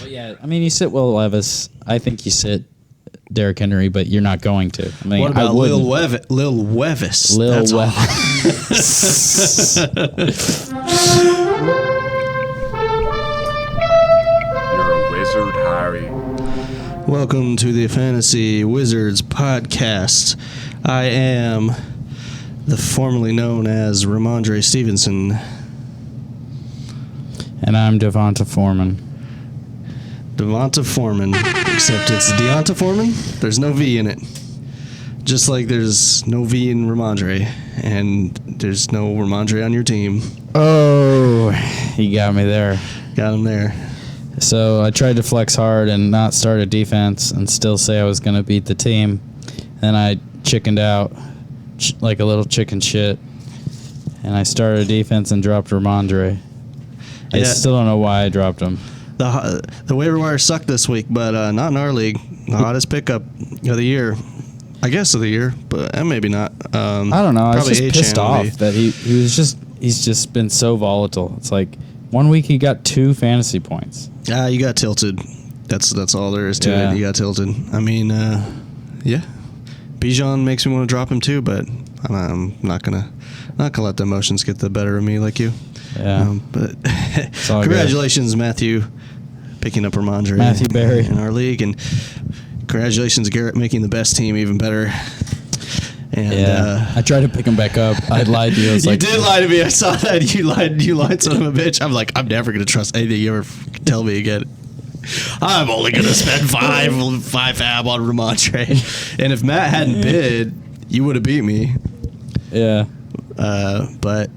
But yeah, I mean, you sit Will Levis. I think you sit Derrick Henry, but you're not going to. I mean, what about Lill Wevis? Lill That's You're a wizard, Harry. Welcome to the Fantasy Wizards podcast. I am the formerly known as Rhamondre Stevenson. And I'm Devonta Foreman. Devonta Foreman, except it's Deonta Foreman. There's no V in it. Just like there's no V in Rhamondre, and there's no Rhamondre on your team. Oh, he got me there. Got him there. So I tried to flex hard and not start a defense and still say I was going to beat the team. Then I chickened out like a little chicken shit, and I started a defense and dropped Rhamondre. I still don't know why I dropped him. The waiver wire sucked this week, but not in our league. The hottest pickup of the year. I guess of the year, but maybe not. I don't know. I was just pissed off maybe. that he's just been so volatile. It's like 1 week he got 2 fantasy points. You got tilted. That's all there is to it. You got tilted. I mean, yeah. Bijan makes me want to drop him too, but I'm not gonna let the emotions get the better of me like you. Yeah. But congratulations, Matthew, picking up Rhamondre. Matthew Berry in our league, and congratulations, Garrett, making the best team even better. And I tried to pick him back up. I lied to you. You did lie to me. I saw that. You lied, son of a bitch. I'm like, I'm never gonna trust anything you ever tell me again. I'm only gonna spend five fab on Rhamondre. And if Matt hadn't bid, you would have beat me. Yeah. But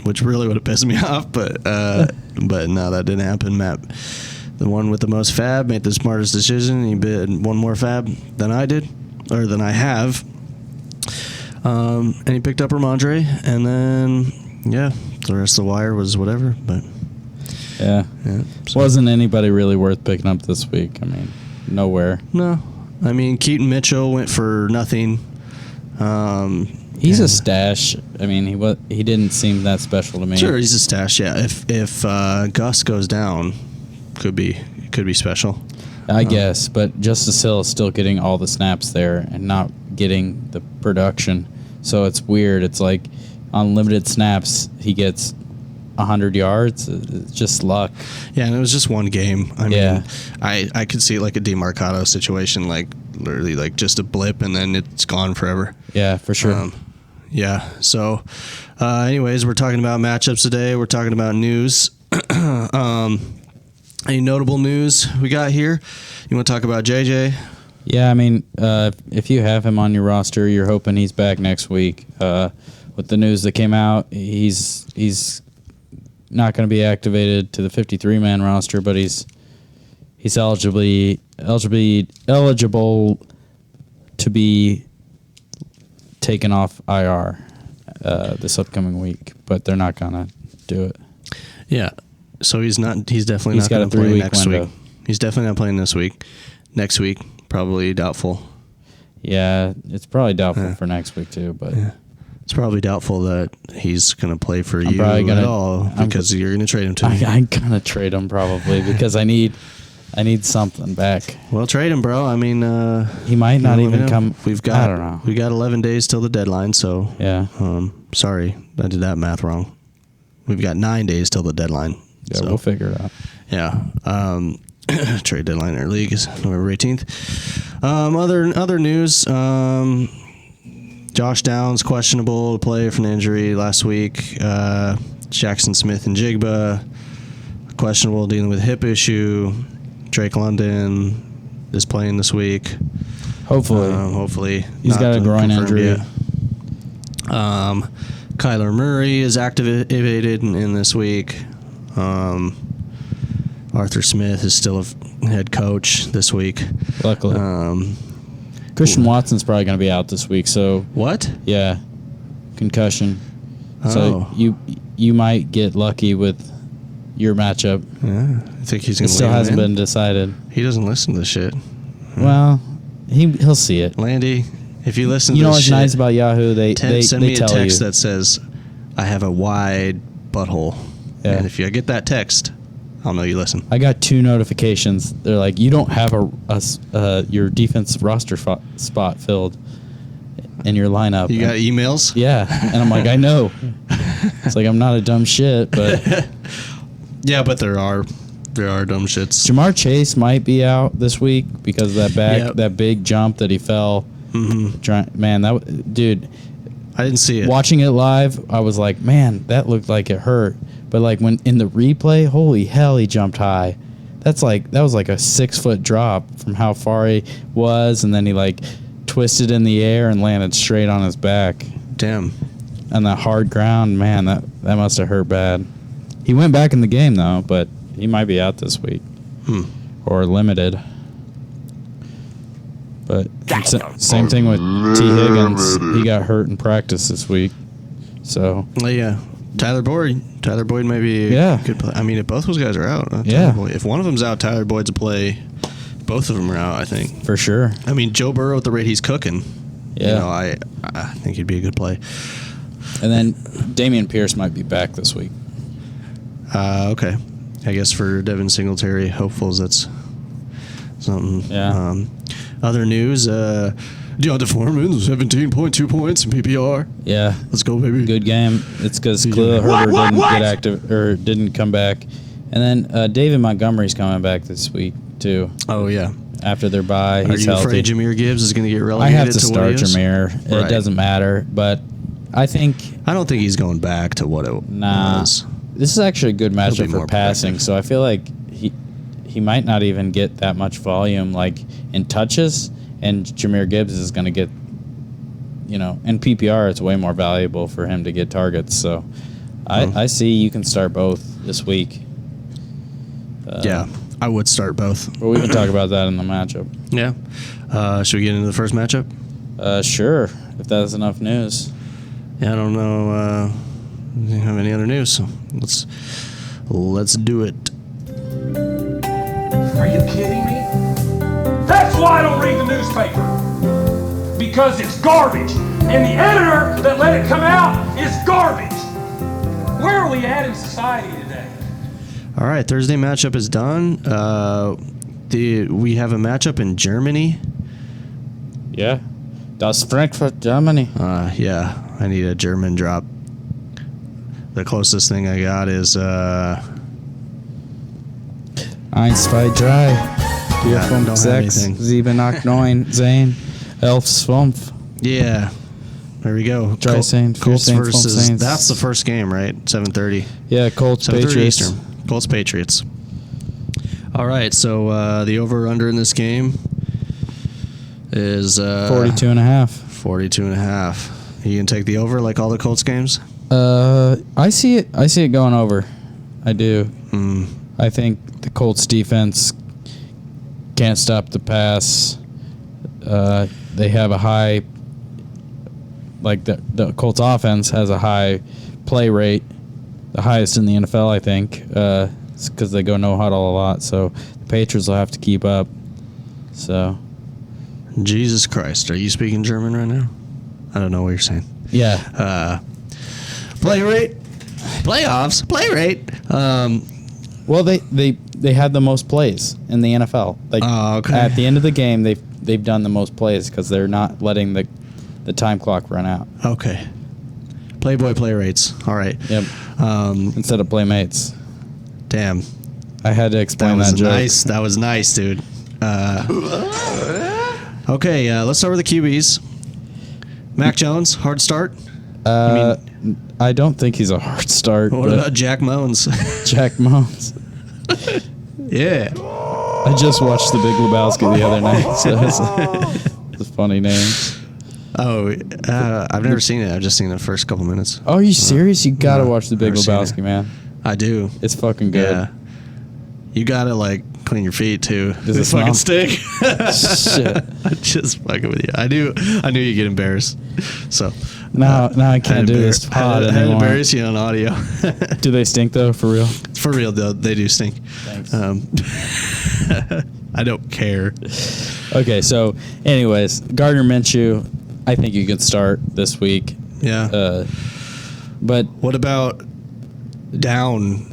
which really would have pissed me off. But no, that didn't happen. Matt, the one with the most fab, made the smartest decision. He bid one more fab than I did, or than I have. And he picked up Rhamondre, and then the rest of the wire was whatever. But yeah. So. Wasn't anybody really worth picking up this week? I mean, nowhere. No, I mean Keaton Mitchell went for nothing. He's a stash. I mean, he didn't seem that special to me. Sure, he's a stash. Yeah, if Gus goes down, could be special. I guess, but Justice Hill is still getting all the snaps there and not getting the production. So it's weird. It's like on limited snaps, he gets 100 yards. It's just luck. Yeah, and it was just one game. I mean, I could see it like a DeMarcado situation, like literally like just a blip and then it's gone forever. Yeah, for sure. So, anyways, we're talking about matchups today. We're talking about news. Any notable news we got here? You want to talk about JJ? Yeah, I mean, if you have him on your roster, you're hoping he's back next week. With the news that came out, he's not going to be activated to the 53-man roster, but he's eligible to be taken off IR this upcoming week, but they're not going to do it. Yeah. So he's definitely not going to play next week. He's definitely not playing this week. Next week, probably doubtful. Yeah, it's probably doubtful for next week too, but it's probably doubtful that he's going to play for you at all because you're going to trade him to me. I'm going to trade him probably because I need something back. Well, trade him, bro. I mean, he might not even come. I don't know. We got 11 days till the deadline, so yeah. Sorry, I did that math wrong. We've got 9 days till the deadline. Yeah, we'll figure it out. Yeah. Trade deadline in our league is November 18th. Other news. Josh Downs questionable to play from an injury last week. Jackson Smith and Jigba questionable dealing with hip issue. Drake London is playing this week. Hopefully. He's got a groin injury. Kyler Murray is activated in this week. Arthur Smith is still a head coach this week. Luckily. Christian Watson's probably going to be out this week. So what? Yeah, concussion. So you might get lucky with your matchup. Yeah, I think he's going to. It still hasn't been decided. He doesn't listen to this shit. Well, he'll see it. Landy, if you listen to this shit, you know what's nice about Yahoo? They send me a tell text you that says, "I have a wide butthole," and if I get that text, I'll know you listen. I got 2 notifications. They're like, you don't have your defense roster spot filled in your lineup. You got emails? Yeah. And I'm like, I know. It's like, I'm not a dumb shit, but. Yeah, but there are dumb shits. Jamar Chase might be out this week because of that big jump that he fell. Mm-hmm. Man, dude. I didn't see it. Watching it live, I was like, man, that looked like it hurt. But like when in the replay, holy hell, he jumped high. That was like a 6-foot drop from how far he was, and then he like twisted in the air and landed straight on his back. Damn. On that hard ground, man, that must have hurt bad. He went back in the game though, but he might be out this week or limited. But same thing with T. Higgins. He got hurt in practice this week. So yeah. Tyler Boyd may be a good play. I mean, if both those guys are out, if one of them's out, Tyler Boyd's a play. Both of them are out, I think. For sure. I mean, Joe Burrow at the rate he's cooking. Yeah. I think he'd be a good play. And then Dameon Pierce might be back this week. Okay. I guess for Devin Singletary, hopefuls, that's something. Yeah. Other news, Deonta Foreman, 17.2 points in PPR. Yeah. Let's go, baby. Good game. It's because Khalil Herbert didn't get active or didn't come back. And then David Montgomery's coming back this week, too. Oh, yeah. After their bye. He's healthy. Afraid Jameer Gibbs is going to get relegated? I have to start Jameer. Right. It doesn't matter. But I don't think he's going back to what it was. This is actually a good matchup for passing, so I feel like he might not even get that much volume like in touches, and Jameer Gibbs is going to get, in PPR it's way more valuable for him to get targets. So I see you can start both this week. Yeah, I would start both. But we can talk about that in the matchup. Yeah. Should we get into the first matchup? Sure, if that's enough news. Yeah, I don't know. We don't have any other news, so let's do it. Are you kidding me? That's why I don't read the newspaper. Because it's garbage. And the editor that let it come out is garbage. Where are we at in society today? All right, Thursday matchup is done. We have a matchup in Germany. Yeah. Das Frankfurt, Germany. Yeah, I need a German drop. The closest thing I got is 1, 2, 3, 4, 5, 6, 7, 8, 9, 10, 11, 12. Yeah. There we go. Colts versus. That's the first game, right? 7:30. Yeah, Colts Patriots. Eastern. Colts Patriots. All right, so the over/under in this game is 42.5. 42.5. You can take the over like all the Colts games. I see it going over. I do. I think the Colts defense can't stop the pass. They have a high, like the Colts offense has a high play rate, the highest in the NFL, I think. It's because they go no huddle a lot. So the Patriots will have to keep up. So. Jesus Christ, are you speaking German right now? I don't know what you're saying. Yeah. Play rate, playoffs, play rate. Well, they had the most plays in the NFL. Like at the end of the game, they've done the most plays because they're not letting the time clock run out. Okay. Playboy play rates. All right. Yep. Instead of playmates. Damn. I had to explain that joke. Nice. That was nice, dude. Okay. Let's start with the QBs. Mac Jones, hard start. I don't think he's a hard start. What about Jack Moans? Jack Moans. Yeah. I just watched The Big Lebowski the other night, so it's a funny name. Oh, I've never seen it. I've just seen the first couple minutes. Oh, are you serious? You gotta watch The Big Lebowski, man. I do. It's fucking good. Yeah. You gotta clean your feet too. Does it fucking stink? Shit. I'm just fucking with you. I knew you'd get embarrassed. So now I can't do this pod anymore. I had to embarrass you on audio. Do they stink though? For real? For real though, they do stink. Thanks. I don't care. Okay, so anyways, Gardner Minshew, I think you could start this week. Yeah. But what about down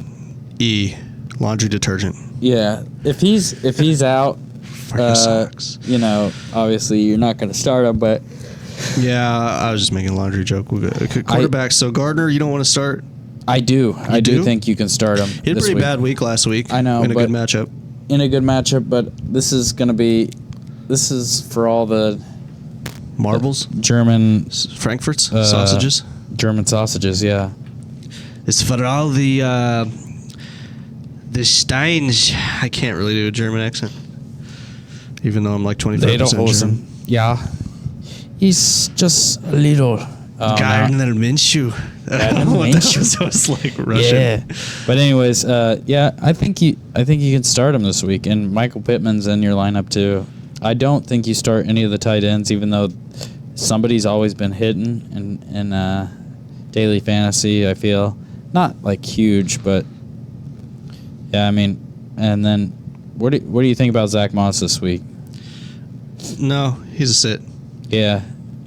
E laundry detergent. Yeah, if he's out, Sucks. obviously you're not going to start him, but Yeah, I was just making a laundry joke. We'll go. Quarterback. So Gardner, you don't want to start? I do. I do think you can start him. He had a pretty bad week last week. I know, in a good matchup. But this is for all the Marbles, German Frankfurts, sausages. German sausages, yeah. It's for all the Steins. I can't really do a German accent, even though I'm like 25% German. Yeah. He's just a little. Gardner Minshew. That was like Russian. Yeah. But anyways, I think you can start him this week, and Michael Pittman's in your lineup too. I don't think you start any of the tight ends, even though somebody's always been hitting in daily fantasy. I feel not like huge, but yeah. I mean, and then what do you think about Zach Moss this week? No, he's a sit. Yeah.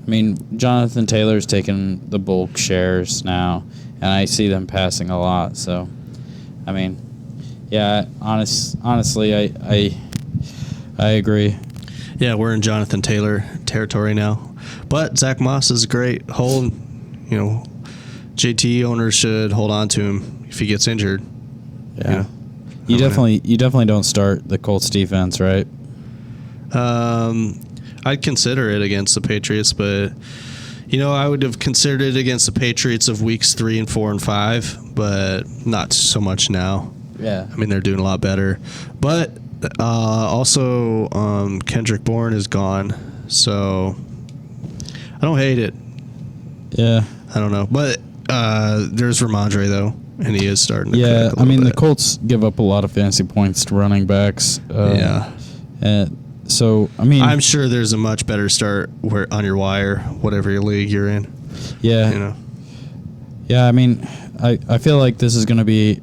I mean, Jonathan Taylor's taking the bulk shares now, and I see them passing a lot. So, I mean, yeah, honestly, I agree. Yeah, we're in Jonathan Taylor territory now. But Zach Moss is a great hold. JT owners should hold on to him if he gets injured. Yeah. You definitely don't start the Colts defense, right? I'd consider it against the Patriots, but I would have considered it against the Patriots of weeks 3 and 4 and 5, but not so much now. Yeah. I mean, they're doing a lot better. But also Kendrick Bourne is gone, so I don't hate it. Yeah. I don't know. But there's Rhamondre, though, and he is starting to Yeah, I mean, the Colts give up a lot of fantasy points to running backs. Yeah. So, I mean, I'm sure there's a much better start on your wire, whatever your league you're in. Yeah. Yeah, I mean, I feel like this is going to be,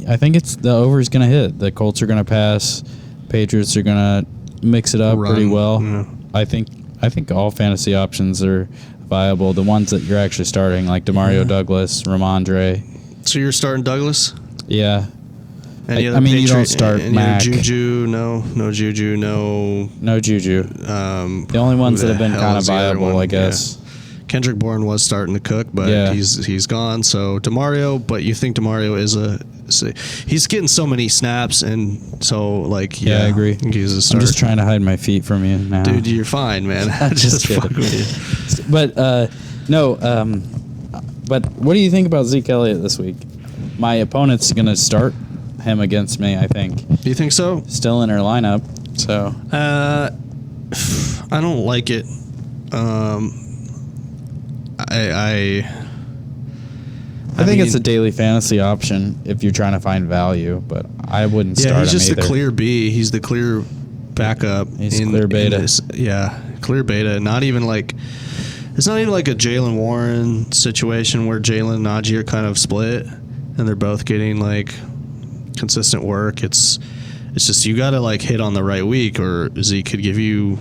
I think the over is going to hit. The Colts are going to pass. Patriots are going to mix it up pretty well. Yeah. I think all fantasy options are viable. The ones that you're actually starting, like Demario Douglas, Rhamondre. So you're starting Douglas? Yeah. I mean, you don't start Mac. Juju, no Juju, no Juju. The only ones that have been kind of viable, I guess. Yeah. Kendrick Bourne was starting to cook, but he's gone. So Demario, but you think Demario he's getting so many snaps, and so I agree. He's a start. I'm just trying to hide my feet from you now, dude. You're fine, man. just fuck with you. But but what do you think about Zeke Elliott this week? My opponent's gonna start him against me, I think. Do you think so? Still in her lineup, so. I don't like it. I think it's a daily fantasy option if you're trying to find value, but I wouldn't start him either. He's just a clear B. He's the clear backup. He's clear beta. Clear beta. Not even like it's not even like a Jalen Warren situation where Jalen and Najee are kind of split, and they're both getting like consistent work. It's just you got to hit on the right week, or Zeke could give you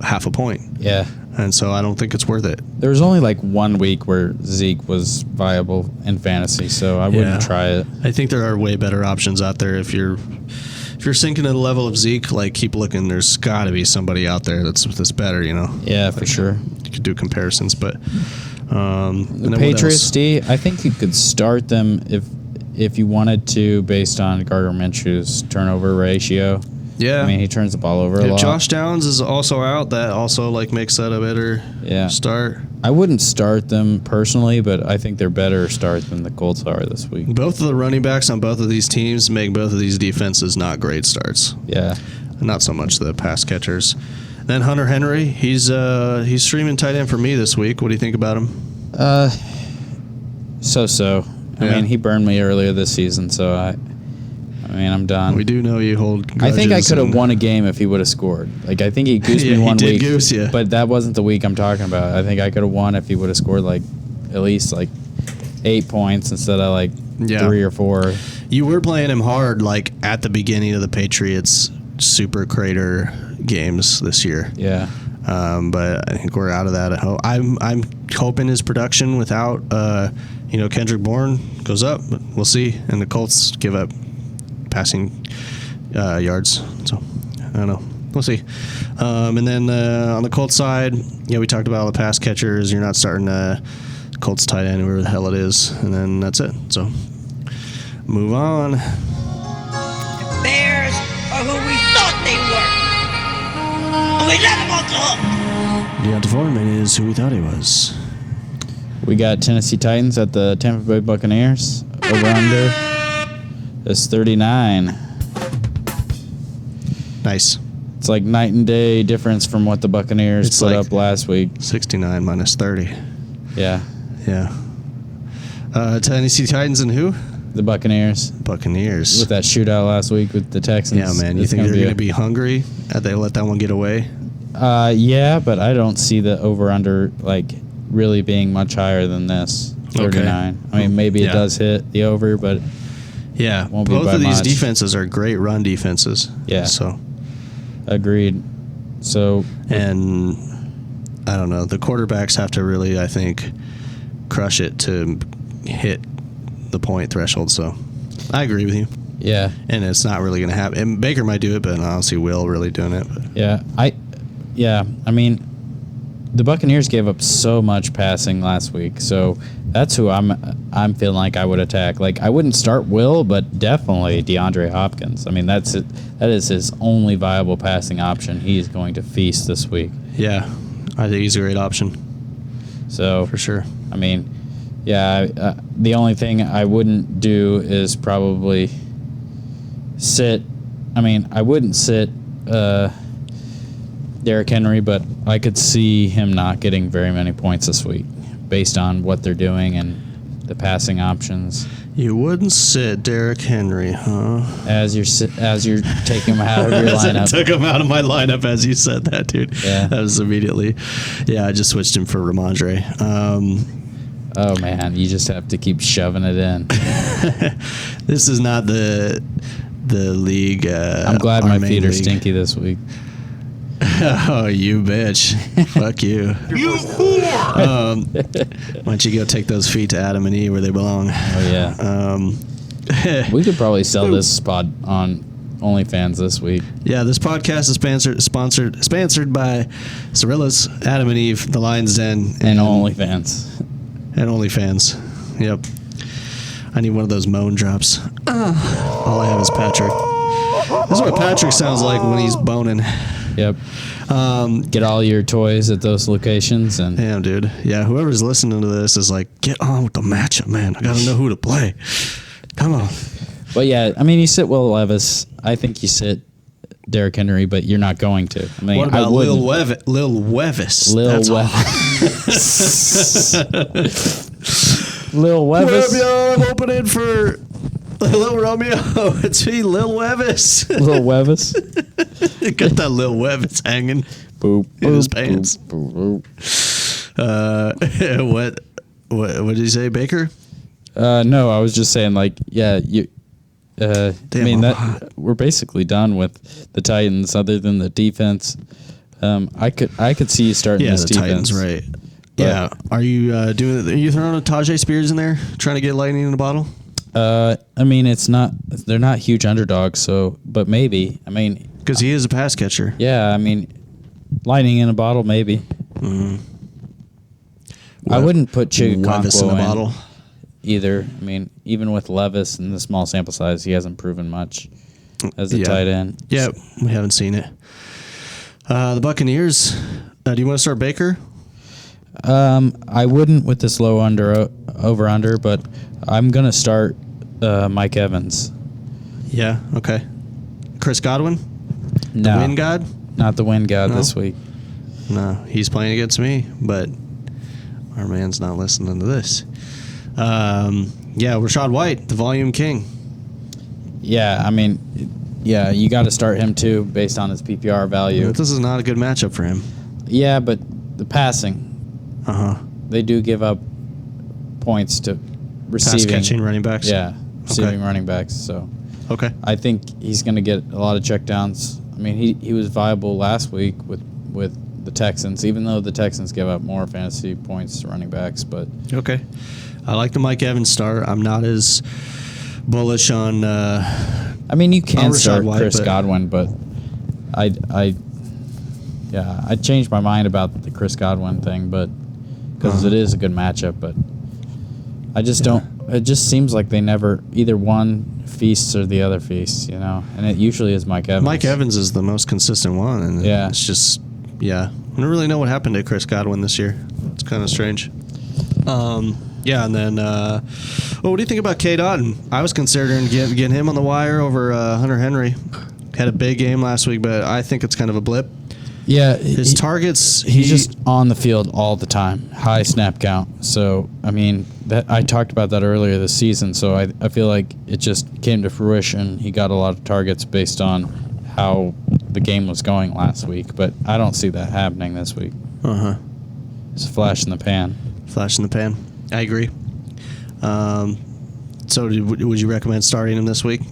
half a point. Yeah. And so I don't think it's worth it. There was only 1 week where Zeke was viable in fantasy, so I wouldn't try it. I think there are way better options out there. If you're sinking to the level of Zeke, keep looking. There's got to be somebody out there that's better. Yeah, for sure. You could do comparisons, but the Patriots D, I think you could start them if you wanted to, based on Gardner Minshew's turnover ratio. Yeah, I mean, he turns the ball over a lot. Josh Downs is also out. That also makes that a better start. I wouldn't start them personally, but I think they're better start than the Colts are this week. Both of the running backs on both of these teams make both of these defenses not great starts. Yeah, not so much the pass catchers. Then Hunter Henry, he's streaming tight end for me this week. What do you think about him? So. I mean, he burned me earlier this season, so I mean, I'm done. We do know you hold grudges. I think I could have won a game if he would have scored. I think he goosed me 1 week. He did goose you. But that wasn't the week I'm talking about. I think I could have won if he would have scored, at least, 8 points instead of, 3 or 4. You were playing him hard, at the beginning of the Patriots Super Crater games this year. Yeah. But I think we're out of that. I'm hoping his production without Kendrick Bourne goes up, but we'll see. And the Colts give up passing yards. So I don't know. We'll see. And then on the Colts side, we talked about all the pass catchers. You're not starting Colts tight end, wherever the hell it is, and then that's it. So move on. The Bears are who we thought they were. And we let them off the hook. Deonta Foreman is who we thought he was. We got Tennessee Titans at the Tampa Bay Buccaneers. Over under is 39. Nice. It's like night and day difference from what the Buccaneers put up last week. 69 minus 30. Yeah. Yeah. Tennessee Titans and who? The Buccaneers. Buccaneers. With that shootout last week with the Texans. Yeah, man. You think they're going to be hungry? They let that one get away? Yeah, but I don't see the over-under really being much higher than this. 39. Okay. I mean, maybe it does hit the over, but yeah, won't be both by of these much. defenses are great run defenses. Yeah. So agreed. So and I don't know. The quarterbacks have to really, I think, crush it to hit the point threshold. So I agree with you. Yeah. And it's not really going to happen. And Baker might do it, but I don't see Will really doing it. But. Yeah. I mean, the Buccaneers gave up so much passing last week, so that's who I'm feeling like I would attack. I wouldn't start Will, but definitely DeAndre Hopkins. I mean, that is his only viable passing option. He is going to feast this week. Yeah, I think he's a great option. So for sure. I mean, yeah, the only thing I wouldn't do is probably sit. I mean, I wouldn't sit Derrick Henry, but I could see him not getting very many points this week based on what they're doing and the passing options. You wouldn't sit Derrick Henry, huh? As you're taking him out of your lineup. I took him out of my lineup as you said that, dude. Yeah. That was immediately. Yeah, I just switched him for Rhamondre. Oh man, you just have to keep shoving it in. This is not the league. I'm glad my feet are stinky this week. Oh, you bitch. Fuck you. You whore! Why don't you go take those feet to Adam and Eve where they belong? Oh, yeah. We could probably sell this spot on OnlyFans this week. Yeah, this podcast is sponsored by Cirillas, Adam and Eve, The Lion's Den. And OnlyFans. And OnlyFans. Yep. I need one of those moan drops. All I have is Patrick. This is what Patrick sounds like when he's boning. Yep. Get all your toys at those locations. And damn, dude. Yeah, whoever's listening to this is like, get on with the matchup, man. I got to know who to play. Come on. But yeah, I mean, you sit Will Levis. I think you sit Derrick Henry, but you're not going to. I mean, what about Lill Wevis? Lill Wevis. Lill Wevis. I'm opening for Lil Romeo. It's me, Lill Wevis. Lill Wevis. Got that Lill Wevis hanging boop, in his boop, pants. Boop, boop. What did you say, Baker? No, I was just saying, you. I mean, that we're basically done with the Titans, other than the defense. I could see you starting this defense. Titans, right? Yeah. Are you Are you throwing a Tajay Spears in there, trying to get lightning in a bottle? I mean, they're not huge underdogs, but maybe. I mean, because he is a pass catcher. Yeah, I mean, lightning in a bottle, maybe. Mm. I wouldn't put Wevis in a bottle either. I mean, even with Levis and the small sample size, he hasn't proven much as a tight end. Yeah, we haven't seen it. The Buccaneers. Do you want to start Baker? I wouldn't with this low over under, but I'm gonna start Mike Evans. Yeah. Okay. Chris Godwin. No, the wind god. Not the wind god this week. No, he's playing against me, but our man's not listening to this. Yeah, Rachaad White, the volume king. Yeah, I mean, yeah, you got to start him too based on his PPR value. This is not a good matchup for him. Yeah, but the passing. They do give up points to receiving. Pass catching running backs. Yeah, receiving running backs. So okay, I think he's going to get a lot of checkdowns. I mean, he was viable last week with the Texans, even though the Texans give up more fantasy points to running backs. But okay, I like the Mike Evans start. I'm not as bullish on. I I mean, you can Rashad start White, Chris but- Godwin, but I changed my mind about the Chris Godwin thing, but because it is a good matchup, but I just don't. It just seems like they never either one feasts or the other feasts, you know. And it usually is Mike Evans. Mike Evans is the most consistent one, and Yeah. it's just I don't really know what happened to Chris Godwin this year. It's kind of strange. And then what do you think about K. Dotton? I was considering getting him on the wire over Hunter Henry. Had a big game last week, but I think it's kind of a blip. Yeah, His targets, he's just on the field all the time, high snap count. So I mean, that I talked about that earlier this season. So I feel like it just came to fruition. He got a lot of targets based on how the game was going last week, but I don't see that happening this week. It's a flash in the pan. Flash in the pan. I agree. So would you recommend starting him this week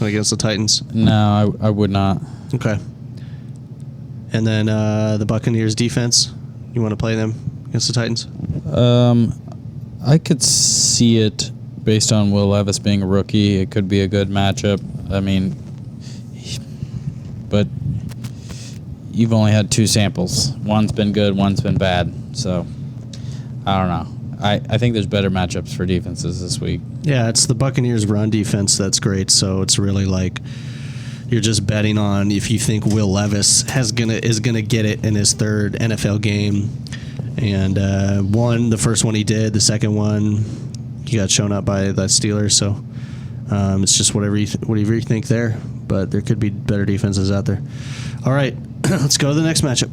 against the Titans? No, I would not. Okay. And then the Buccaneers defense, you want to play them against the Titans? I could see it based on Will Levis being a rookie. It could be a good matchup. I mean, but you've only had 2 samples. One's been good, one's been bad. So I don't know. I think there's better matchups for defenses this week. Yeah, it's the Buccaneers run defense that's great. So it's really like you're just betting on if you think Will Levis is gonna get it in his 3rd NFL game. And the first one he did, the second one he got shown up by the Steelers. So it's just whatever you think there. But there could be better defenses out there. All right, let's go to the next matchup.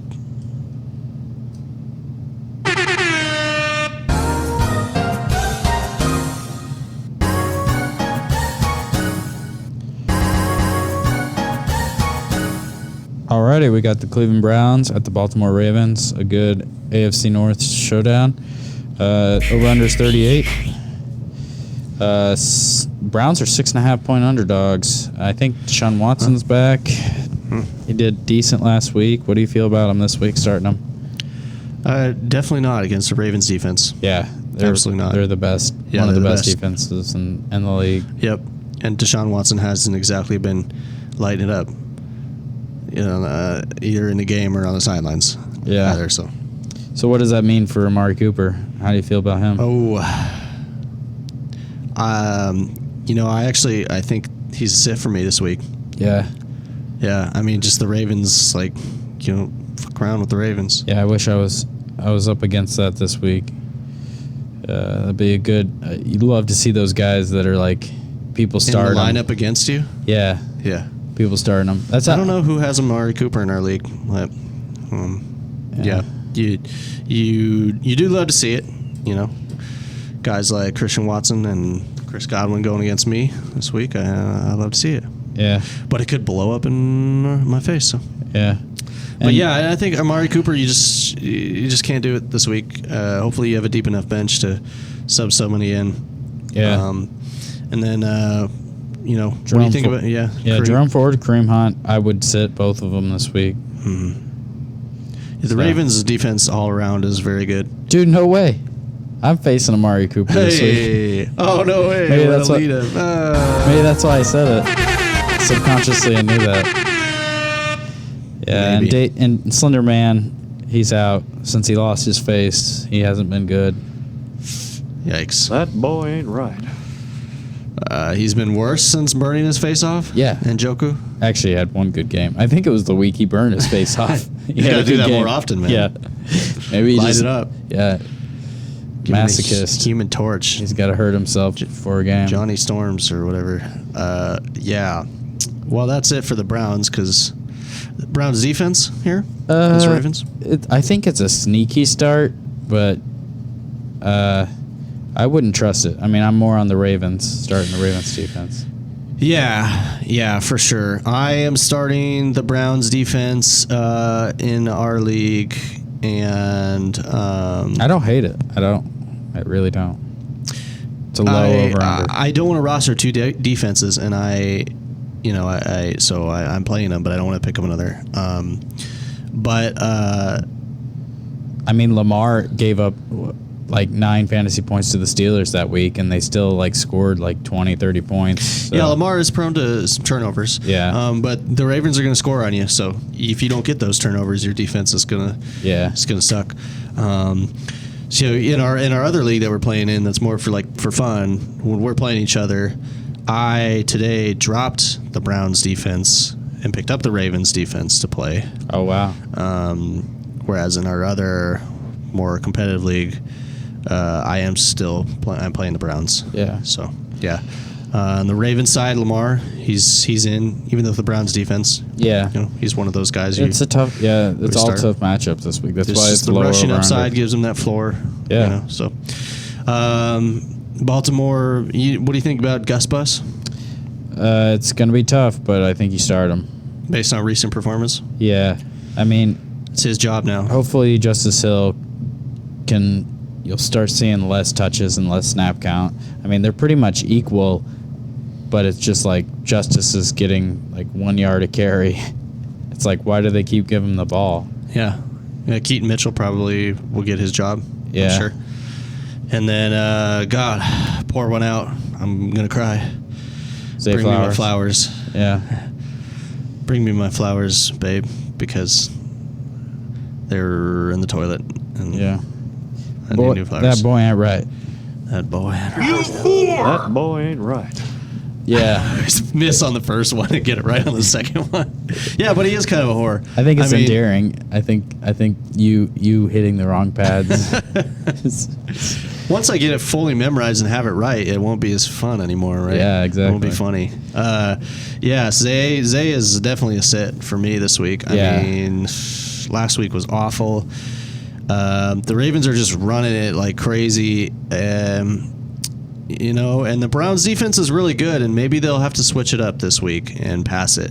Alrighty, we got the Cleveland Browns at the Baltimore Ravens. A good AFC North showdown. Over-under's 38. Browns are 6.5-point underdogs. I think Deshaun Watson's back. He did decent last week. What do you feel about him this week, starting him? Definitely not against the Ravens defense. Yeah, Absolutely not. They're the best. Yeah, one of the they're the best best. defenses in the league. Yep. And Deshaun Watson hasn't exactly been lighting it up, either in the game or on the sidelines. Yeah. Either, so what does that mean for Amari Cooper? How do you feel about him? I think he's a sit for me this week. Yeah. Yeah. I mean, just the Ravens, fuck around with the Ravens. Yeah, I wish I was up against that this week. That'd be a good. You'd love to see those guys that are like people start in the lineup against you. Yeah, Yeah. people starting them. I don't know who has Amari Cooper in our league, but yeah, you do love to see it. Guys like Christian Watson and Chris Godwin going against me this week. I love to see it. Yeah, But it could blow up in my face. So. yeah. But yeah, I think Amari Cooper, you just can't do it this week. Hopefully, you have a deep enough bench to sub somebody in. Yeah. And then what do you think about? Yeah. Kareem. Jerome Ford, Kareem Hunt. I would sit both of them this week. The Ravens' defense all around is very good. Dude, no way. I'm facing Amari Cooper this week. Hey! Oh no way! Maybe What that's a what- lead him. Maybe that's why I said it. Subconsciously, I knew that. Yeah, Maybe. and Slender Man, he's out since he lost his face. He hasn't been good. Yikes! That boy ain't right. He's been worse since burning his face off. Yeah. And Njoku. Actually, he had one good game. I think it was the week he burned his face off. You gotta do that more often, man. Yeah, maybe he Light just it up. Yeah, Give him a masochist. Human Torch. He's got to hurt himself for a game. Johnny Storms or whatever. Yeah. Well, that's it for the Browns because the Browns defense here against the Ravens. I think it's a sneaky start, but I wouldn't trust it. I mean, I'm more on the Ravens, starting the Ravens defense. Yeah, for sure. I am starting the Browns defense in our league, and I don't hate it. I really don't. It's a low over-under. I don't want to roster 2 defenses, and I'm playing them, but I don't want to pick up another. I mean, Lamar gave up like 9 fantasy points to the Steelers that week, and they still like scored like 20, 30 points. So. Yeah, Lamar is prone to some turnovers. Yeah. But the Ravens are going to score on you. So if you don't get those turnovers, your defense is gonna suck. So in our other league that we're playing in, that's more for fun. When we're playing each other, I today dropped the Browns defense and picked up the Ravens defense to play. Oh wow. Whereas in our other more competitive league, I am still I'm playing the Browns. Yeah. So yeah. On the Ravens side, Lamar, he's in, even though the Browns defense. Yeah. He's one of those guys. It's a tough. Yeah, it's all start. tough matchups this week. That's why it's the lower rushing over upside under. gives him that floor. Yeah. So, Baltimore. What do you think about Gus Bus? It's gonna be tough, but I think you start him. Based on recent performance, Yeah. I mean, it's his job now. hopefully Justice Hill you'll start seeing less touches and less snap count. I mean, they're pretty much equal, but it's just like Justice is getting like 1 yard a carry. It's like, why do they keep giving him the ball? Yeah. Keaton Mitchell probably will get his job. Yeah. I'm sure. And then, God, pour one out. I'm gonna cry. Zay Bring me my flowers. Yeah. Bring me my flowers, babe, because they're in the toilet. And Yeah. I need new flowers. That boy ain't right. That boy. That boy ain't right. Yeah. Miss on the first one and get it right on the second one. Yeah, but he is kind of a whore. I think it's endearing. I think you hitting the wrong pads. Once I get it fully memorized and have it right, it won't be as fun anymore, right? Yeah, exactly. It won't be funny. Yeah, Zay is definitely a sit for me this week. I mean, last week was awful. The Ravens are just running it like crazy. And the Browns defense is really good, and maybe they'll have to switch it up this week and pass it.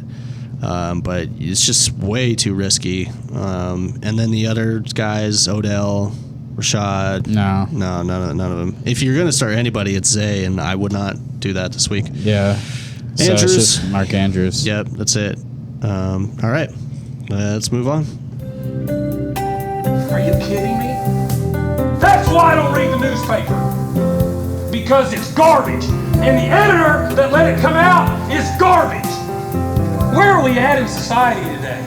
But it's just way too risky. And then the other guys, Odell, Rashad. No, none of them. If you're going to start anybody, it's Zay, and I would not do that this week. Yeah. So Andrews. it's just Mark Andrews. Yep, that's it. All right, let's move on. Are you kidding me? That's why I don't read the newspaper. Because it's garbage. And the editor that let it come out is garbage. Where are we at in society today?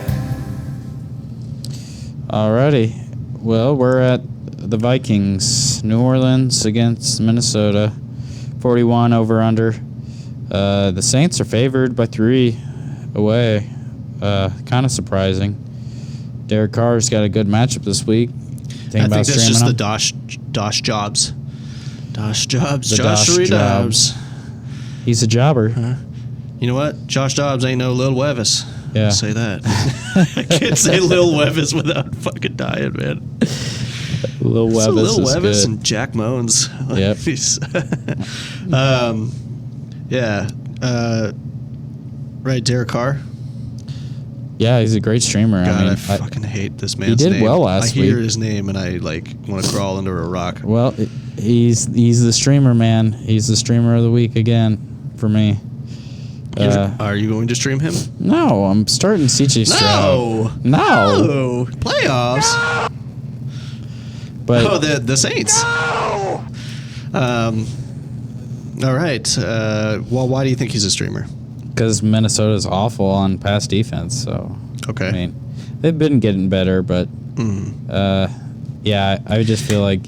Alrighty. Well, we're at the Vikings. New Orleans against Minnesota. 41 over under. The Saints are favored by 3 away. Kind of surprising. Derek Carr's got a good matchup this week. I think that's just the Dosh jobs. Dosh jobs. The Josh Dobbs. He's a jobber. You know what? Josh Dobbs ain't no Lill Wevis. Yeah. I'll say that. I can't say Lill Wevis without fucking dying, man. Lill Wevis Lill is Wevis good. and Jack Moans. Yep. Yeah. Right, Derek Carr. Yeah, he's a great streamer. God, I mean, I fucking hate this man's name. did well last I hear week. his name and I want to crawl under a rock. Well, he's the streamer, man. He's the streamer of the week again for me. Are you going to stream him? No, I'm starting CJ Stroud. No. No. Playoffs. But the Saints. All right. Well, why do you think he's a streamer? because Minnesota's awful on pass defense, so Okay. I mean, they've been getting better, but yeah, I just feel like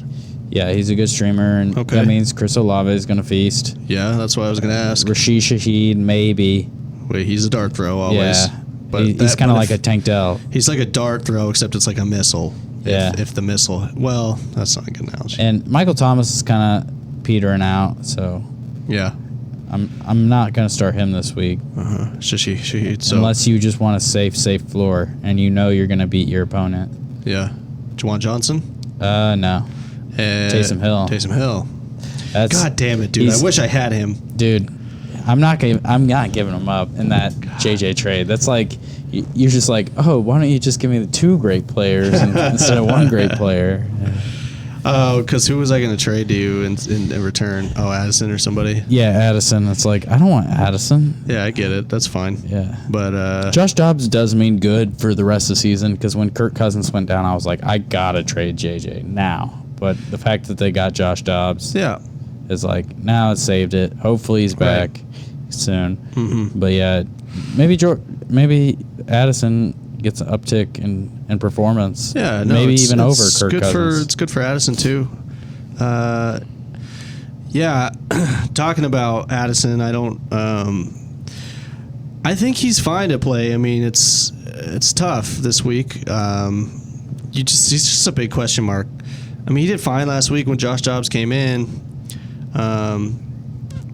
he's a good streamer, and Okay. that means Chris Olave is going to feast. Yeah, that's what I was going to ask. Rashid Shaheed, maybe. Wait, he's a dart throw always. Yeah, But he's kind of like a Tank Dell. He's like a dart throw, except it's like a missile. Yeah. If the missile. Well, that's not a good analogy. And Michael Thomas is kind of petering out, so Yeah. I'm not going to start him this week. Shaheed. So Unless you just want a safe floor and you know you're going to beat your opponent. yeah, Juwan Johnson. No. And Taysom Hill. Taysom Hill. That's God damn it, dude! he's- I wish I had him. dude. I'm not giving him up in that JJ trade. That's like you're just like, oh, why don't you just give me the two great players instead of one great player? Oh, because who was I going to trade to you in return? Oh, Addison or somebody. Yeah, Addison. It's like I don't want Addison. Yeah, I get it. That's fine. Yeah. But Josh Dobbs does mean good for the rest of the season because when Kirk Cousins went down, I was like, I gotta trade JJ now. But the fact that they got Josh Dobbs Yeah. is like, now it's saved it. Hopefully he's back soon. Mm-hmm. But yeah, maybe Addison gets an uptick in performance. Yeah, no, maybe it's, even it's over Kirk good Cousins. It's good for Addison too. Yeah, talking about Addison, I don't. I think he's fine to play. I mean, it's tough this week. He's just a big question mark. I mean, he did fine last week when Josh Dobbs came in.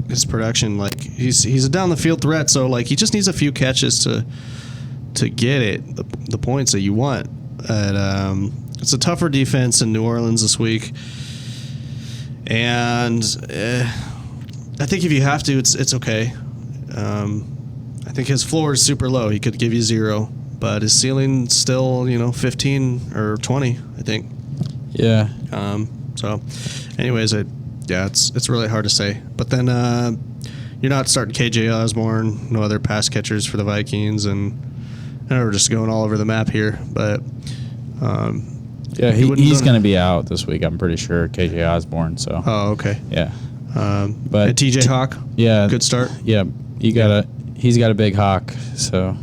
His production, like he's a down the field threat, so like he just needs a few catches to get it the points that you want. And it's a tougher defense in New Orleans this week, and I think if you have to, it's okay. I think his floor is super low. He could give you 0, but his ceiling still 15 or 20, I think. Yeah. So, anyways, it's really hard to say. But then you're not starting KJ Osborne, no other pass catchers for the Vikings, and I know we're just going all over the map here. But yeah, he's going to be out this week. I'm pretty sure KJ Osborne. So. Oh, okay. Yeah. But TJ Hawk. Yeah. Good start. Yeah. He's got a big hawk. So.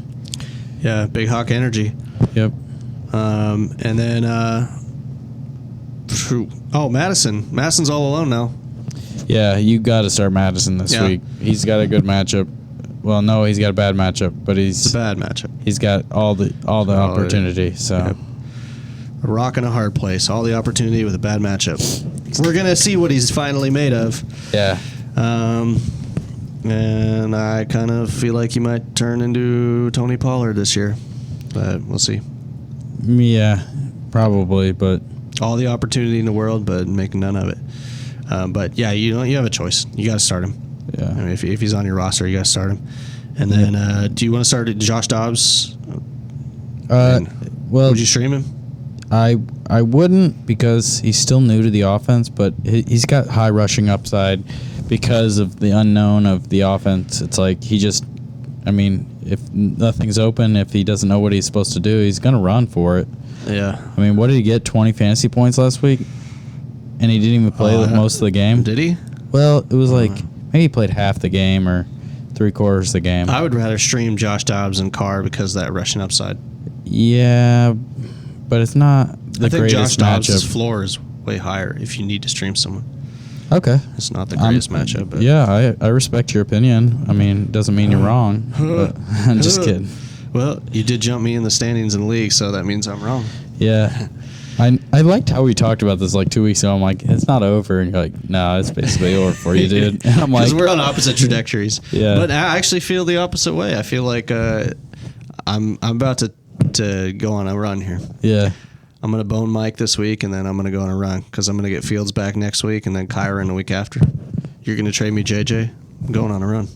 Yeah, big Hawk energy. Yep. And then Madison. Madison's all alone now. Yeah, you got to start Madison this Yeah. week. He's got a good matchup. Well, no, he's got a bad matchup, but It's a bad matchup. he's got all the opportunity. So. Yep. A rock and a hard place. All the opportunity with a bad matchup. We're gonna see what he's finally made of. Yeah. And I kind of feel like he might turn into Tony Pollard this year, but we'll see. Yeah, probably, but All the opportunity in the world, but make none of it. But yeah, you have a choice. You got to start him. yeah. I mean, if he's on your roster, you got to start him. And then, do you want to start Josh Dobbs? Well, Would you stream him? I wouldn't, because he's still new to the offense, but he's got high rushing upside because of the unknown of the offense. It's like if nothing's open, if he doesn't know what he's supposed to do, he's going to run for it. Yeah. I mean, what did he get? 20 fantasy points last week? And he didn't even play most of the game? Did he? Well, it was like maybe he played half the game or 3/4 of the game. I would rather stream Josh Dobbs and Carr because of that rushing upside. Yeah, but it's not the I think Josh greatest Dobbs' matchup. floor is way higher if you need to stream someone. Okay. It's not the greatest matchup. But Yeah, I respect your opinion. I mean, it doesn't mean you're wrong. But I'm just kidding. Well, you did jump me in the standings in the league, so that means I'm wrong. Yeah. I liked how we talked about this like 2 weeks ago. I'm like, it's not over. And you're like, no, it's basically over for you, dude. And I'm like, Because we're on opposite trajectories. Yeah. But I actually feel the opposite way. I feel like I'm about to go on a run here. yeah. I'm going to bone Mike this week, and then I'm going to go on a run because I'm going to get Fields back next week and then Kyron the week after. You're going to trade me JJ? I'm going on a run.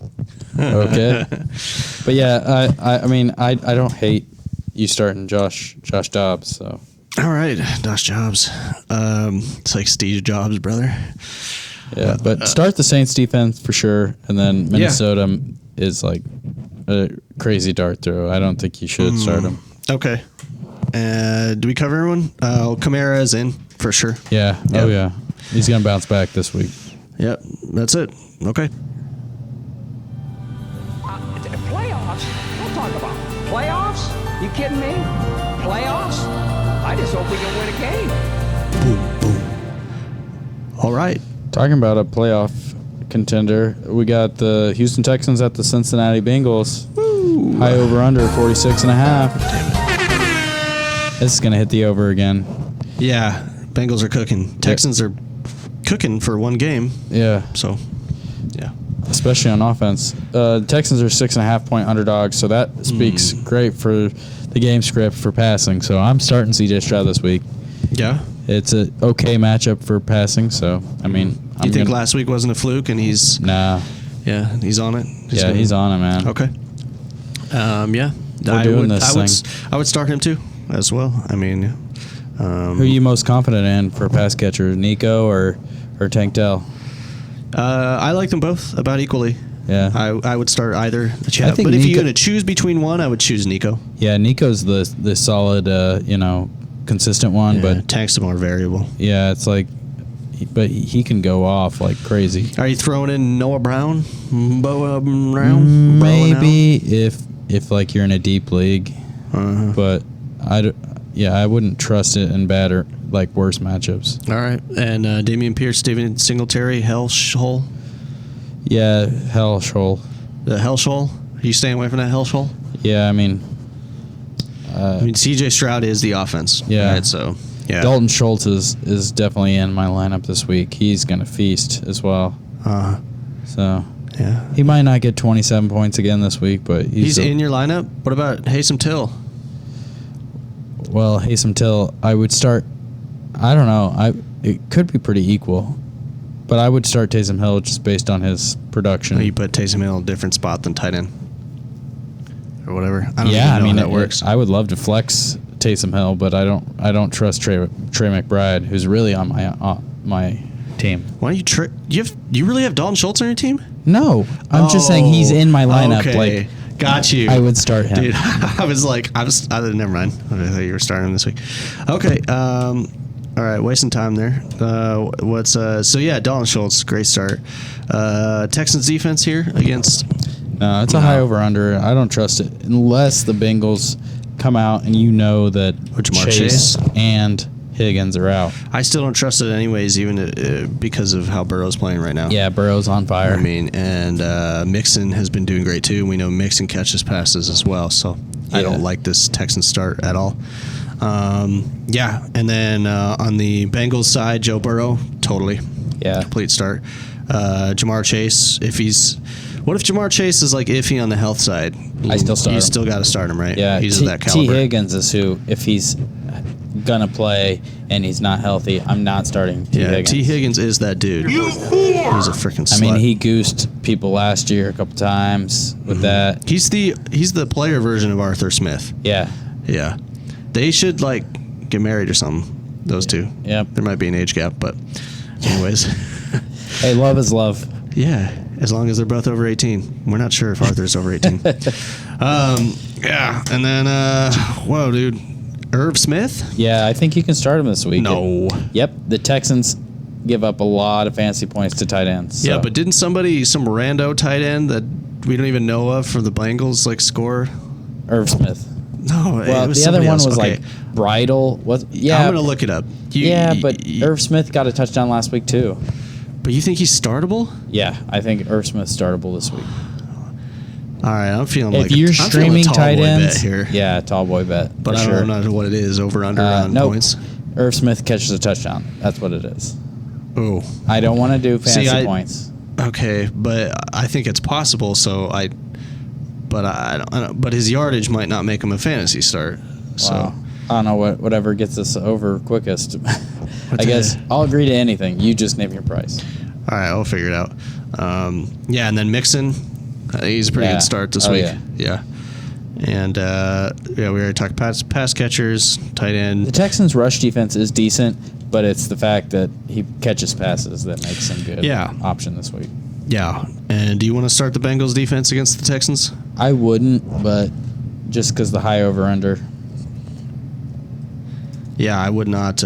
Okay. But yeah, I mean, I don't hate you starting Josh Dobbs. So. All right, Josh Jobs. It's like Steve Jobs, brother. Yeah, but start the Saints defense for sure, and then Minnesota is like a crazy dart throw. I don't think you should start him. Okay. Do we cover everyone? Kamara is in for sure. Yeah. Yep. Oh yeah. He's gonna bounce back this week. Yep. That's it. Okay. Playoffs? Don't talk about playoffs. You kidding me? Playoffs? I just hope we can win a game. All right. Talking about a playoff contender, we got the Houston Texans at the Cincinnati Bengals. Woo. High over under 46.5. This is gonna hit the over again. Yeah. Bengals are cooking. Texans are cooking for one game. Yeah. So, yeah. Especially on offense. Texans are 6.5 point underdogs, so that speaks great for the game script for passing. So I'm starting CJ Stroud this week. Yeah. It's a okay matchup for passing. So I mean, You think last week wasn't a fluke, and he's Nah. he's on it. He's on it, man. Okay. Yeah. We're doing this thing. I would start him too, as well. I mean, Who are you most confident in for pass catcher, Nico or Tank Dell? I like them both about equally. Yeah. I would start either. But I think if Nico- you're going to choose between one, I would choose Nico. Yeah, Nico's the solid, consistent one, but Tank's the more variable. yeah, it's like but he can go off like crazy. Are you throwing in Noah Brown? Brown? Maybe if like you're in a deep league, but I wouldn't trust it in bad or like worse matchups. All right, and Dameon Pierce, Steven Singletary, Hellshole. Yeah, Hellshole. The Hellshole. Are you staying away from that Hellshole? Yeah, I mean, C.J. Stroud is the offense. Yeah. Right, so yeah. Dalton Schultz is definitely in my lineup this week. He's gonna feast as well. So Yeah. he might not get 27 points again this week, but He's in your lineup. What about Haysom Till? Well, Haysom Till, I would start. I don't know. It could be pretty equal, but I would start Taysom Hill just based on his production. You put Taysom Hill in a different spot than tight end or whatever. I don't Yeah, even know how that works. I would love to flex Taysom Hill, but I don't trust Trey McBride, who's really on my team. Why don't you you really have Dalton Schultz on your team? No, I'm just saying he's in my lineup. Okay. Like, got you. I would start him. Dude, I was never mind. I thought you were starting him this week. Okay. All right, wasting time there. So yeah, Dalton Schultz, great start. Texans defense here against. No, it's a high over under. I don't trust it unless the Bengals come out and you know that Jamar Chase and Higgins are out. I still don't trust it anyways, even because of how Burrow's playing right now. Yeah, Burrow's on fire. I mean, and Mixon has been doing great too. We know Mixon catches passes as well, so I don't like this Texans start at all. Yeah, and then on the Bengals side, Joe Burrow, totally. Yeah. Complete start. Jamar Chase, what if Jamar Chase is like iffy on the health side? I still start him. You still got to start him, right? Yeah, he's that caliber. T. Higgins is who, if he's gonna play and he's not healthy, I'm not starting T. Higgins. T. Higgins is that dude. You fool! He's a freaking slut. I mean, he goosed people last year a couple times with that. He's the player version of Arthur Smith. Yeah. Yeah. They should like get married or something. Those two. Yep. There might be an age gap, but anyways. Hey, love is love. Yeah, as long as they're both over 18. We're not sure if Arthur's over 18. Yeah, and then whoa, dude, Irv Smith. Yeah, I think you can start him this week. No. Yep, the Texans give up a lot of fancy points to tight ends. So. Yeah, but didn't some rando tight end that we don't even know of for the Bengals score? Irv Smith. No, well, it was the other one else. was Okay. like Bridle. Yeah, I'm gonna look it up. But Irv Smith got a touchdown last week too. But you think he's startable? Yeah, I think Irv Smith's startable this week. All right, I'm feeling if like you're I'm feeling streaming a tall tight boy ends, bet here. Yeah, tall boy bet. But I don't know what it is. Over under on nope. points. Irv Smith catches a touchdown. That's what it is. Oh, I don't want to do fancy points. Okay, but I think it's possible. So I don't. But his yardage might not make him a fantasy start. So Wow. I don't know whatever gets us over quickest. I guess I'll agree to anything. You just name your price. all right, I'll figure it out. Yeah, and then Mixon, he's a pretty good start this week. Yeah. And we already talked pass catchers, tight end. The Texans' rush defense is decent, but it's the fact that he catches passes that makes him good option this week. Yeah. And do you want to start the Bengals defense against the Texans? I wouldn't, but just because the high over under. Yeah, I would not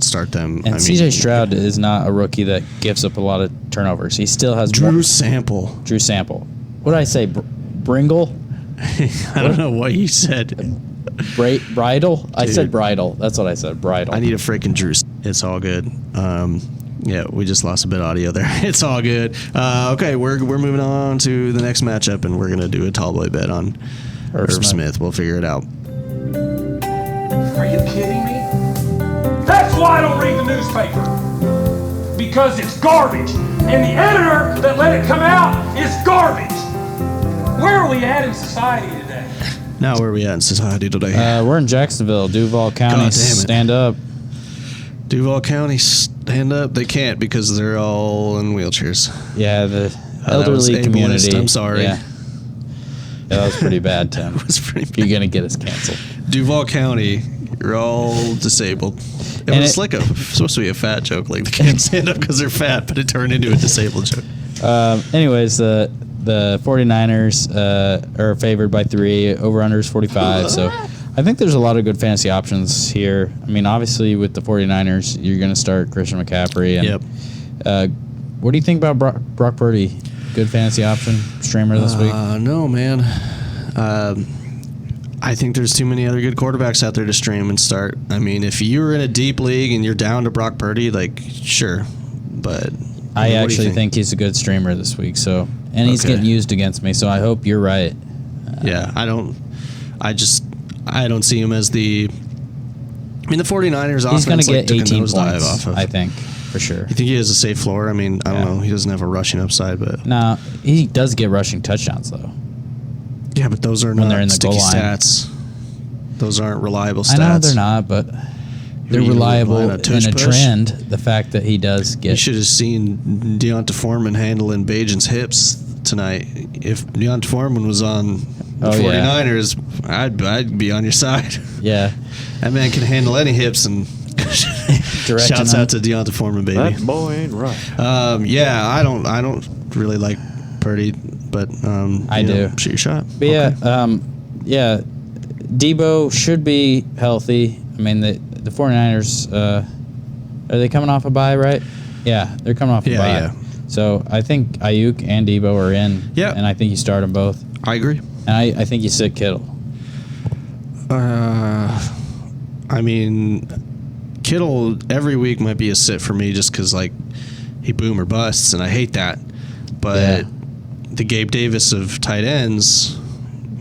start them. And C.J. Stroud is not a rookie that gives up a lot of turnovers. He still has Drew Sample. What did I say? Bringle? I don't know what you said. Bridle? I said bridle. That's what I said. Bridle. I need a freaking Drew. It's all good. Yeah, we just lost a bit of audio there. It's all good. Okay, we're moving on to the next matchup, and we're gonna do a tall boy bet on Irv Smith. We'll figure it out. Are you kidding me? That's why I don't read the newspaper. Because it's garbage. And the editor that let it come out is garbage. Where are we at in society today? Now, where are we at in society today? We're in Jacksonville, Duval County. God damn it. Stand up. Duval County, stand up. They can't because they're all in wheelchairs. Yeah, the That was elderly ableist. community. I'm sorry. Yeah, that was pretty bad, Tim. It was pretty bad. You're going to get us canceled. Duval County, you're all disabled. It was like supposed to be a fat joke, like they can't stand up because they're fat, but it turned into a disabled joke. Anyways, the 49ers are favored by 3. Over under is 45. So I think there's a lot of good fantasy options here. I mean, obviously with the 49ers, you're going to start Christian McCaffrey. And, what do you think about Brock Purdy? Good fantasy option streamer this week? No, man. I think there's too many other good quarterbacks out there to stream and start. I mean, if you're in a deep league and you're down to Brock Purdy, like, sure. But I actually think he's a good streamer this week. So, and he's getting used against me. So I hope you're right. I don't see him as the. I mean, the 49ers offense. He's going to get took 18 a nosedive points, off of. I think, for sure. You think he has a safe floor? I mean, I don't know. He doesn't have a rushing upside, but No, he does get rushing touchdowns though. yeah, but those are When not they're in the sticky goal line. stats. Those aren't reliable stats. I know they're not, but they're You reliable rely on in a tush a push? trend. The fact that he does You get should have seen Deonta Foreman handling Bajan's hips tonight. If Deonta Foreman was on the 49ers, I'd be on your side. Yeah. That man can handle any hips, and Directing shouts them. out to Deonta Foreman, baby. That boy ain't right. I don't really like Purdy, but I do. Shoot your shot. But yeah, Debo should be healthy. I mean, the 49ers, are they coming off a bye, right? Yeah, they're coming off a bye. Yeah. So I think Ayuk and Debo are in. Yeah. And I think you start them both. I agree. And I think you sit Kittle. I mean, Kittle every week might be a sit for me just because, like, he boom or busts, and I hate that. But the Gabe Davis of tight ends,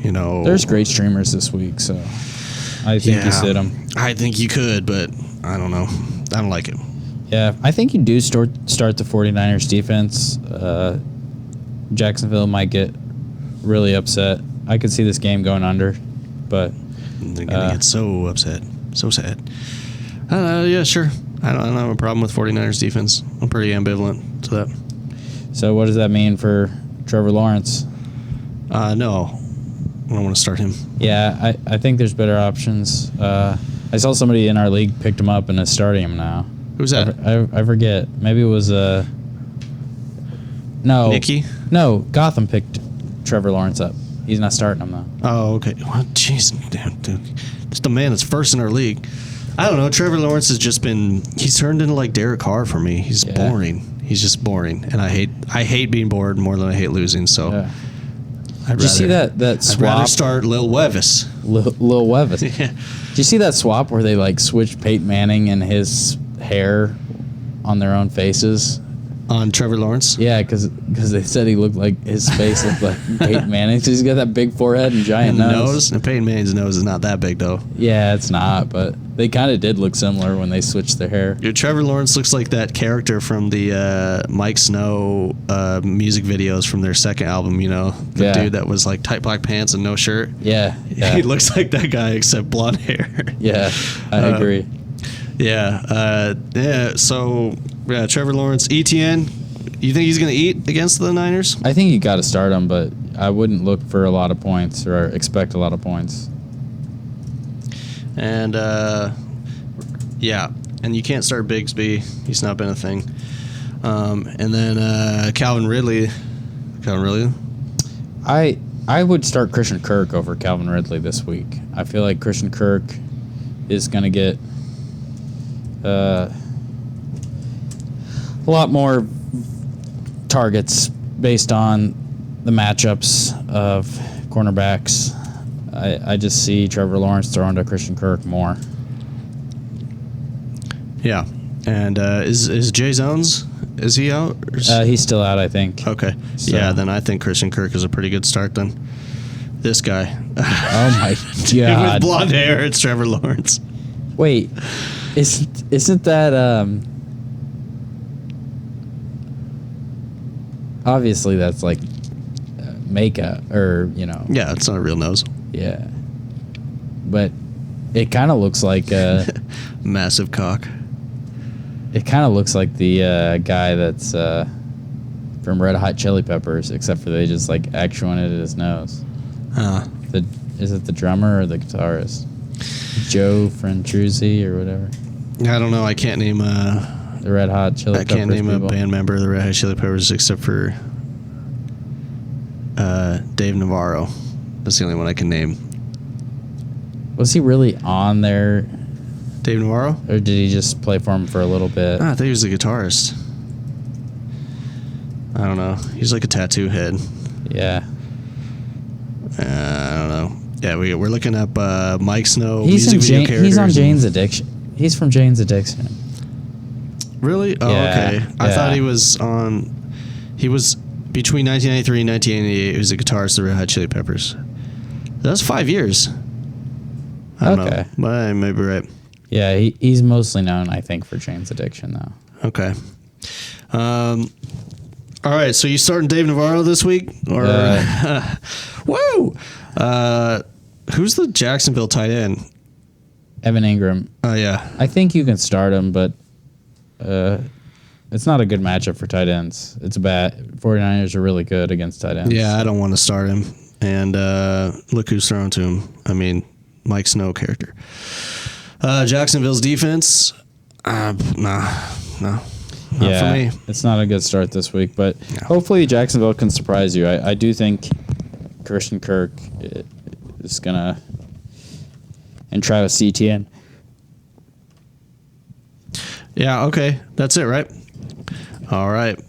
There's great streamers this week, so I think you sit them. I think you could, but I don't know. I don't like it. Yeah, I think you do start the 49ers defense. Jacksonville might get really upset. I could see this game going under, but They're going to get so upset. So sad. Yeah, sure. I don't have a problem with 49ers defense. I'm pretty ambivalent to that. so what does that mean for Trevor Lawrence? No. I don't want to start him. Yeah, I think there's better options. I saw somebody in our league picked him up and is starting him now. Who's that? I forget. Maybe it was no. Nicky? No, Gotham picked Trevor Lawrence up. He's not starting him though. Oh, okay. Well, jeez, damn, dude. Just a man that's first in our league. I don't know. Trevor Lawrence has just been. He's turned into like Derek Carr for me. He's boring. He's just boring, and I hate being bored more than I hate losing. So, Yeah. I'd Did you see that swap? I'd rather start Lill Wevis. Lil Wevis. Yeah. Did you see that swap where they like switched Peyton Manning and his hair on their own faces? On Trevor Lawrence? Yeah, because they said he looked like his face looked like Peyton Manning. So he's got that big forehead and giant And the nose. And Peyton Manning's nose is not that big, though. Yeah, it's not, but they kind of did look similar when they switched their hair. Dude, Trevor Lawrence looks like that character from the Mike Snow music videos from their second album, The dude that was like tight black pants and no shirt. Yeah. He looks like that guy except blonde hair. Yeah, I agree. So, Trevor Lawrence, ETN, you think he's going to eat against the Niners? I think you got to start him, but I wouldn't look for a lot of points or expect a lot of points. And, and you can't start Bigsby. He's not been a thing. And then Calvin Ridley. I would start Christian Kirk over Calvin Ridley this week. I feel like Christian Kirk is going to get a lot more targets based on the matchups of cornerbacks. I just see Trevor Lawrence throwing to Christian Kirk more. Yeah. And is Jay Zones, is he out? He's still out, I think. Okay. So. Yeah, then I think Christian Kirk is a pretty good start then. This guy. Oh, my Dude God. with blonde hair, it's Trevor Lawrence. Wait, isn't that obviously that's like makeup or Yeah, it's not a real nose. yeah, but it kind of looks like Massive cock. it kind of looks like the guy that's from Red Hot Chili Peppers, except for they just like accentuated his nose. Is it the drummer or the guitarist? Joe Frantruzzi or whatever. I don't know. I can't name The Red Hot Chili Peppers. I can't name people. a band member of the Red Hot Chili Peppers except for Dave Navarro. That's the only one I can name. Was he really on there, Dave Navarro? or did he just play for him for a little bit? I think he was the guitarist. I don't know. He's like a tattoo head. Yeah. I don't know. Yeah, we're looking up Mike Snow. He's music video he's on characters Jane's Addiction. He's from Jane's Addiction. Really? Oh, Yeah, okay. I yeah. thought he was on. He was between 1993 and 1988. He was a guitarist of the Red Hot Chili Peppers. That's 5 years. I don't know, but I may be right. Yeah, he's mostly known, I think, for Jane's Addiction, though. Okay. All right. So you starting Dave Navarro this week, or whoa? Who's the Jacksonville tight end? Evan Ingram. Oh yeah. I think you can start him, but it's not a good matchup for tight ends. It's bad. 49ers are really good against tight ends. Yeah, I don't want to start him. And look who's thrown to him. I mean, Mike Snow character. Jacksonville's defense. No. Not for me. It's not a good start this week, but hopefully Jacksonville can surprise you. I do think Christian Kirk is gonna, and Travis Etienne. Yeah. Okay. That's it, right? All right.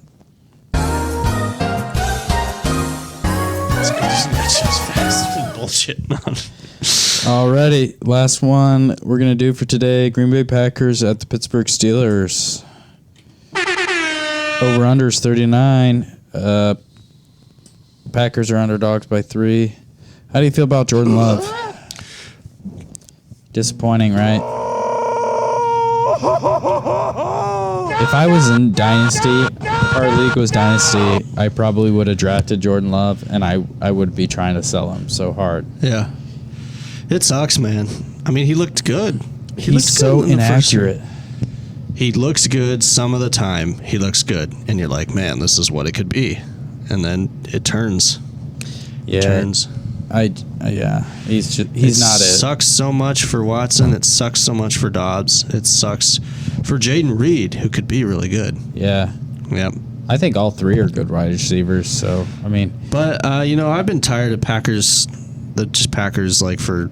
Let's go. That's just fast bullshit. Alrighty, last one we're gonna do for today: Green Bay Packers at the Pittsburgh Steelers. Over under is 39. Packers are underdogs by 3. How do you feel about Jordan Love? Disappointing, right? If I was in Dynasty, if our league was Dynasty, I probably would have drafted Jordan Love, and I would be trying to sell him so hard. Yeah. It sucks, man. I mean, he looked good. He's so inaccurate. He looks good some of the time. He looks good, and you're like, man, this is what it could be, and then it turns. Yeah, turns. Yeah, he's not it. It sucks so much for Watson. It sucks so much for Dobbs. It sucks for Jaden Reed, who could be really good. Yeah. Yep. I think all 3 are good wide receivers. So I mean, but I've been tired of Packers like for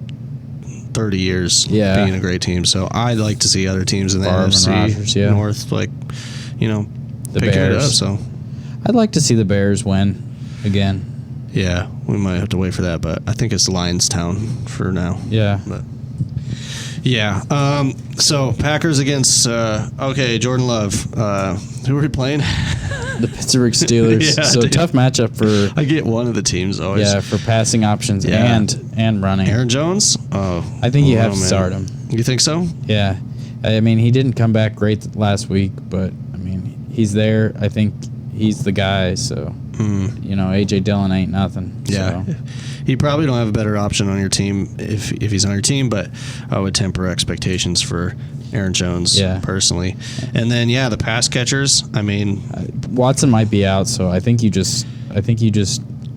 30 years being a great team. So I'd like to see other teams in the NFC North, like, the picking Bears. it up. So I'd like to see the Bears win again. Yeah, we might have to wait for that, but I think it's Lionstown for now. Yeah. But yeah. So Packers against Jordan Love. Who are we playing? The Pittsburgh Steelers. Yeah, so dude. tough matchup for I get one of the teams always. Yeah, for passing options and running. Aaron Jones? Oh. I think you have to start him. You think so? Yeah. I mean, he didn't come back great last week, but I mean, he's there. I think he's the guy, so AJ Dillon ain't nothing. Yeah. So. You probably don't have a better option on your team if he's on your team, but I would temper expectations for Aaron Jones personally. And then the pass catchers, I mean, Watson might be out, so I think you just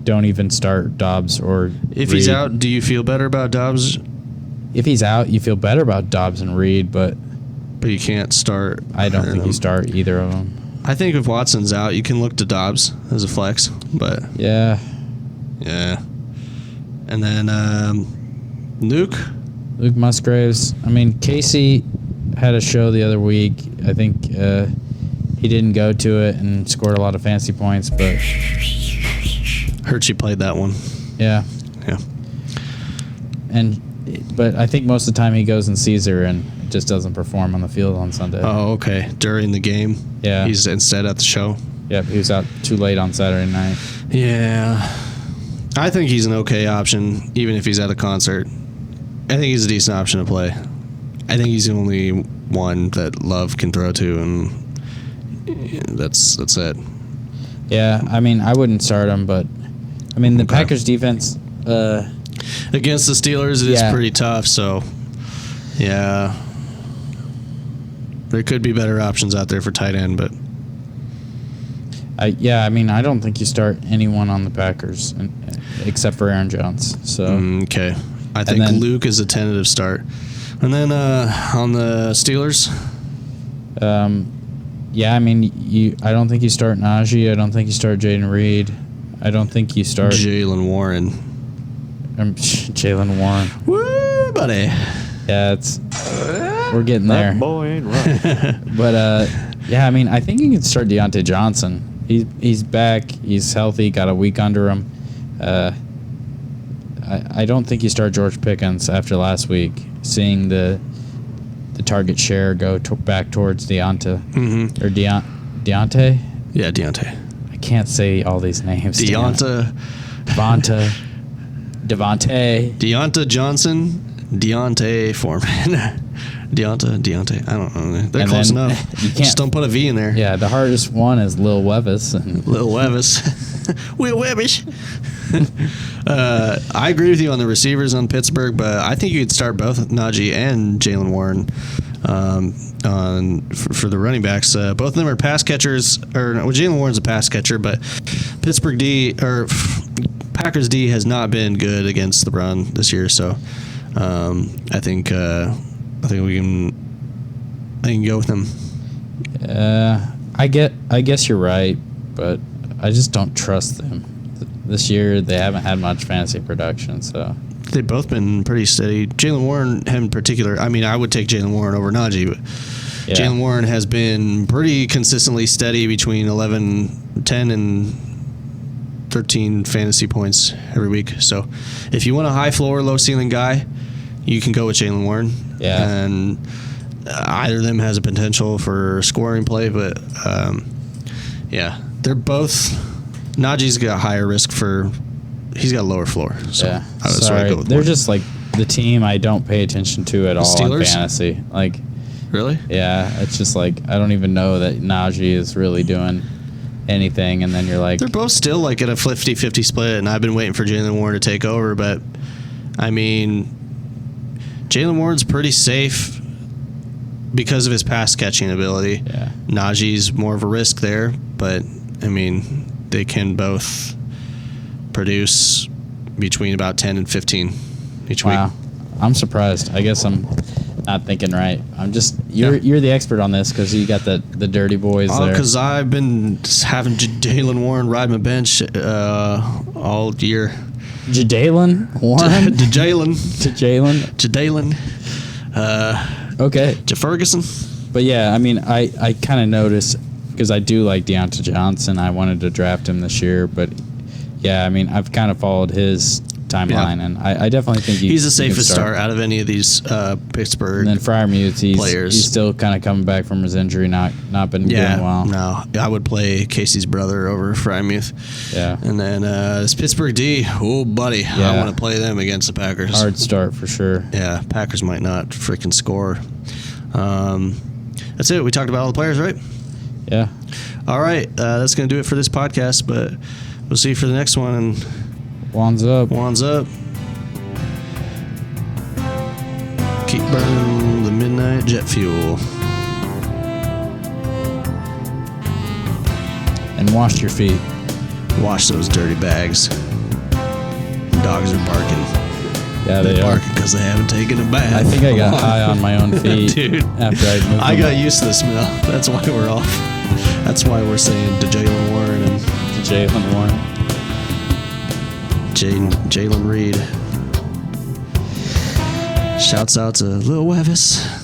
don't even start Dobbs or if Reed. he's out, do you feel better about Dobbs? If he's out, you feel better about Dobbs and Reed, but you can't start. I don't think you start either of them. I think if Watson's out, you can look to Dobbs as a flex, but yeah. And then Luke Musgraves. I mean, Casey had a show the other week. I think he didn't go to it and scored a lot of fantasy points, but Hershey played that one. Yeah. But I think most of the time he goes and sees her and just doesn't perform on the field on Sunday. Oh, okay. During the game? Yeah. He's instead at the show? Yep, he was out too late on Saturday night. Yeah. I think he's an okay option, even if he's at a concert. I think he's a decent option to play. I think he's the only one that Love can throw to, and that's it. Yeah, I mean, I wouldn't start him, but I mean, the Packers defense against the Steelers, it is pretty tough. So, yeah, there could be better options out there for tight end, but I mean, I don't think you start anyone on the Packers except for Aaron Jones. So okay, I think Luke is a tentative start, and then on the Steelers. Yeah, I mean, I don't think you start Najee. I don't think you start Jaden Reed. I don't think you start Jaylen Warren. Jaylen Warren. Woo, buddy. Yeah, we're getting there. That boy ain't right. But yeah, I mean, I think you can start Deontay Johnson. He's back. He's healthy. Got a week under him. I don't think you start George Pickens after last week. Seeing the target share go back towards Deonta or Deontay. Yeah, Deontay. I can't say all these names. Devonta Johnson, Deontay Foreman. Deontay. I don't know. They're And close then enough. you can't- Just don't put a V in there. Yeah, the hardest one is Lill Wevis. Lill Wevis. Will Wevis. I agree with you on the receivers on Pittsburgh, but I think you could start both Najee and Jalen Warren for the running backs. Both of them are pass catchers. Jalen Warren's a pass catcher, but Packers D has not been good against the run this year. So I think we can go with him. I guess you're right, but I just don't trust them. This year they haven't had much fantasy production, so They've both been pretty steady. Jalen Warren in particular, I mean, I would take Jalen Warren over Najee, but yeah. Jalen Warren has been pretty consistently steady between 10 and 13 fantasy points every week. So if you want a high floor, low ceiling guy, you can go with Jalen Warren. Yeah. And either of them has a potential for scoring play, but yeah, they're both. Najee's got higher risk he's got a lower floor. So yeah. that's why I go with They're Warren. just like the team I don't pay attention to at all in Steelers? fantasy. Like, Really? yeah, it's just like I don't even know that Najee is really doing anything, and then you're like, They're both still like at a 50-50 split, and I've been waiting for Jalen Warren to take over, but I mean, Jalen Warren's pretty safe because of his pass catching ability. yeah. Najee's more of a risk there, but I mean, they can both produce between about 10 and 15 each Wow. week. I'm surprised. I guess I'm not thinking right. I'm just you're the expert on this because you got the dirty boys Oh, there. because I've been having Jalen Warren ride my bench all year. Jadalen Warren To Jalen. Jadalen. Okay, Ferguson. but yeah, I mean, I kind of noticed because I do like Deontay Johnson. I wanted to draft him this year, but yeah, I mean, I've kind of followed his timeline, and I definitely think He's the you can safest start out of any of these Pittsburgh. And then Freiermuth, players. he's still kind of coming back from his injury, not been doing well. No, I would play Casey's brother over Frymuth. Yeah, And then this Pittsburgh D, oh buddy, Yeah. I want to play them against the Packers. hard start for sure. Yeah, Packers might not freaking score. That's it. We talked about all the players, right? Yeah. All right, that's gonna do it for this podcast. But we'll see you for the next one. And Wands up. wands up. Keep burning the midnight jet fuel. And wash your feet. Wash those dirty bags. Dogs are barking. Yeah, they are. Barking because they haven't taken a bath. I think I got high on my own feet, Dude. after I moved. I them got used to the smell. That's why we're off. That's why we're saying to Jalen Warren and to Jalen Warren. Jalen Reed. Shouts out to Lill Wevis.